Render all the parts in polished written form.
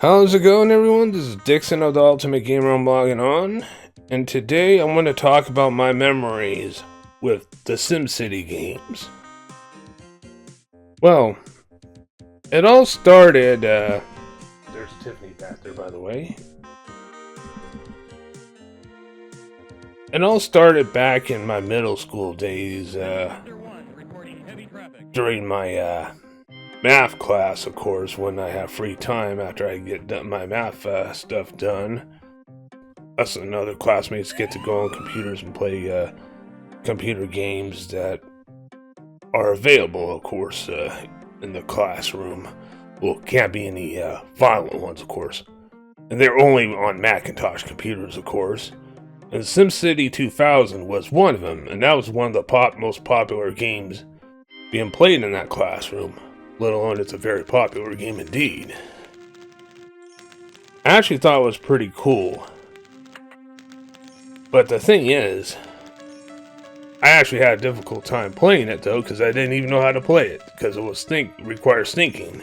How's it going, everyone? This is Dixon of the Ultimate Gamer. I'm logging on, and today I'm going to talk about my memories with the SimCity games. Well, it all started, there's Tiffany back there, by the way. It all started back in my middle school days, during my, math class, of course, when I have free time after I get my math stuff done. Us and other classmates get to go on computers and play computer games that are available, of course, in the classroom. Well, can't be any violent ones, of course. And they're only on Macintosh computers, of course. And SimCity 2000 was one of them, and that was one of the most popular games being played in that classroom. Let alone it's a very popular game indeed. I actually thought it was pretty cool. But the thing is, I actually had a difficult time playing it though, because I didn't even know how to play it, because it was requires thinking.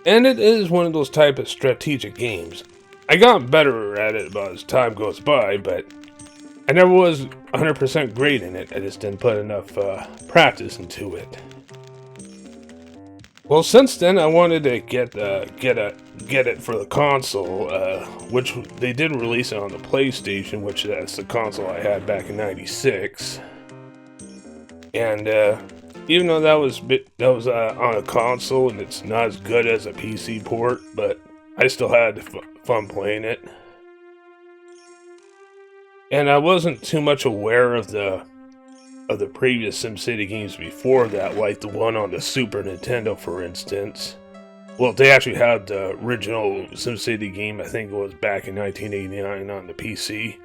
And it is one of those type of strategic games. I got better at it as time goes by, but I never was 100% great in it. I just didn't put enough practice into it. Well, since then, I wanted to get it for the console, which they did release it on the PlayStation, which that's the console I had back in '96. And even though that was on a console and it's not as good as a PC port, but I still had fun playing it. And I wasn't too much aware of the previous SimCity games before that, like the one on the Super Nintendo, for instance. Well, they actually had the original SimCity game, I think it was back in 1989 on the PC.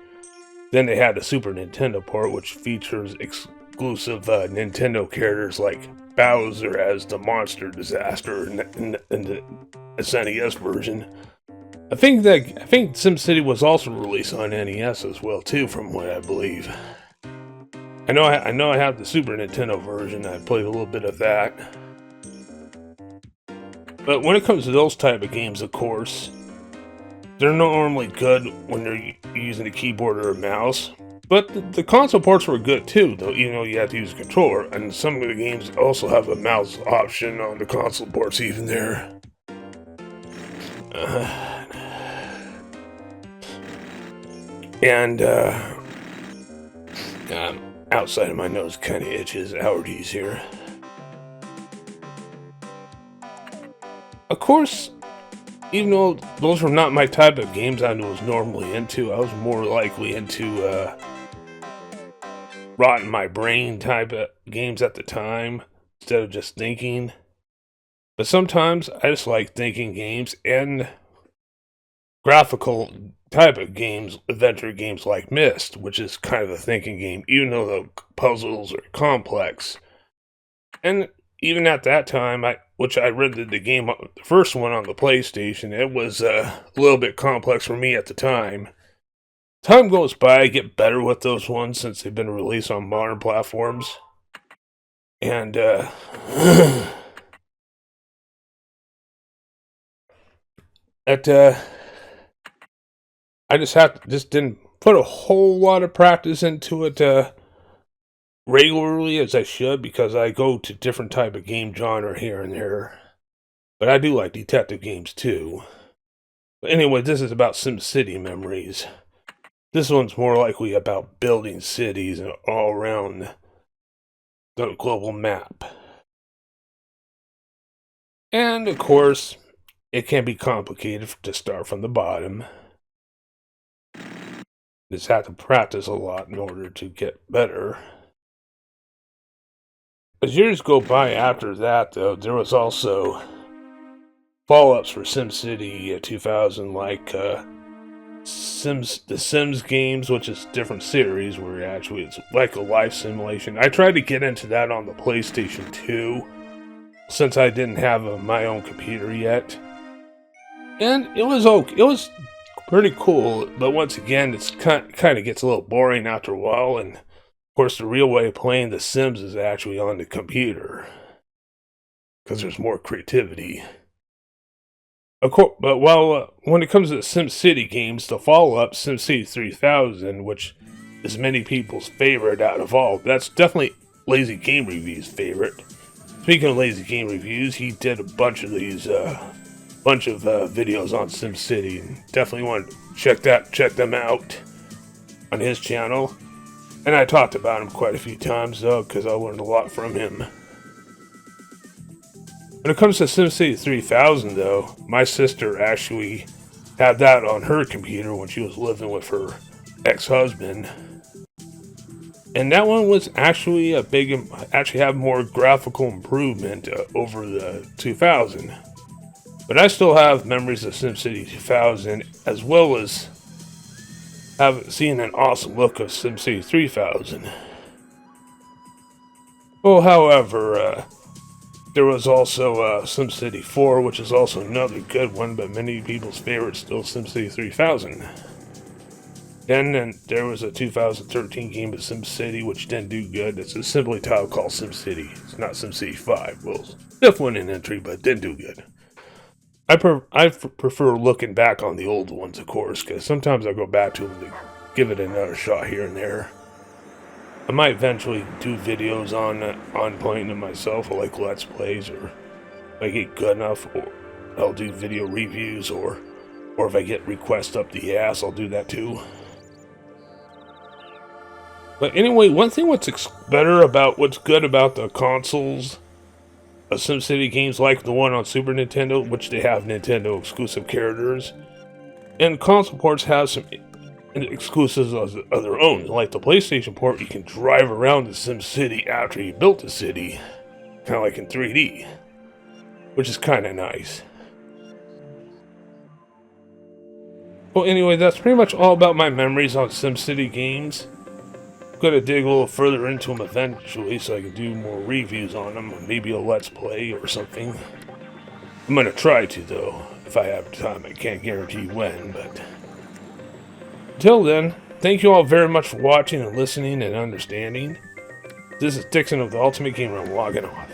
Then they had the Super Nintendo port, which features exclusive Nintendo characters like Bowser as the Monster Disaster in the SNES version. I think SimCity was also released on NES as well too, from what I believe. I know I have the Super Nintendo version. I played a little bit of that. But when it comes to those type of games, of course, they're not normally good when they're using a keyboard or a mouse. But the console ports were good too, though, even though you have to use a controller. And some of the games also have a mouse option on the console ports, even there. Outside of my nose kind of itches, allergies here. Of course, even though those were not my type of games I was normally into, I was more likely into rotting my brain type of games at the time, instead of just thinking. But sometimes I just like thinking games and graphical type of games, adventure games like Myst, which is kind of a thinking game, even though the puzzles are complex. And even at that time, which I rented the game, the first one on the PlayStation, it was a little bit complex for me at the time. Time goes by, I get better with those ones since they've been released on modern platforms. And I just didn't put a whole lot of practice into it regularly as I should, because I go to different type of game genre here and there. But I do like detective games too. But anyway, this is about SimCity memories. This one's more likely about building cities and all around the global map. And of course, it can be complicated to start from the bottom. Just have to practice a lot in order to get better. As years go by after that, though, there was also follow-ups for SimCity 2000, like the Sims games, which is a different series, where actually it's like a life simulation. I tried to get into that on the PlayStation 2, since I didn't have my own computer yet. And it was okay. It was pretty cool, but once again, it's kind of gets a little boring after a while, and of course the real way of playing The Sims is actually on the computer, because there's more creativity. Of course, but when it comes to SimCity games, the follow-up, SimCity 3000, which is many people's favorite out of all, that's definitely Lazy Game Review's favorite. Speaking of Lazy Game Reviews, he did a bunch of these, videos on SimCity. Definitely want to check them out on his channel. And I talked about him quite a few times, though, because I learned a lot from him. When it comes to SimCity 3000, though, my sister actually had that on her computer when she was living with her ex-husband. And that one was actually actually have more graphical improvement over the 2000. But I still have memories of SimCity 2000, as well as have seen an awesome look of SimCity 3000. Well, however, there was also SimCity 4, which is also another good one, but many people's favorite still SimCity 3000. Then there was a 2013 game of SimCity, which didn't do good. It's a simply title called SimCity. It's not SimCity 5. Well, definitely an entry, but didn't do good. I prefer looking back on the old ones, of course, because sometimes I go back to them to give it another shot here and there. I might eventually do videos on playing them myself, or like Let's Plays, or if I get good enough, or I'll do video reviews, or if I get requests up the ass, I'll do that too. But anyway, one thing what's good about the consoles of SimCity games like the one on Super Nintendo, which they have Nintendo exclusive characters, and console ports have some exclusives of their own. Like the PlayStation port, you can drive around the SimCity after you built the city, kind of like in 3D, which is kind of nice. Well, anyway, that's pretty much all about my memories on SimCity games. I'm going to dig a little further into them eventually so I can do more reviews on them, maybe a Let's Play or something. I'm going to try to, though, if I have time. I can't guarantee when, but until then, thank you all very much for watching and listening and understanding. This is Dixon of the Ultimate Gamer. I'm logging off.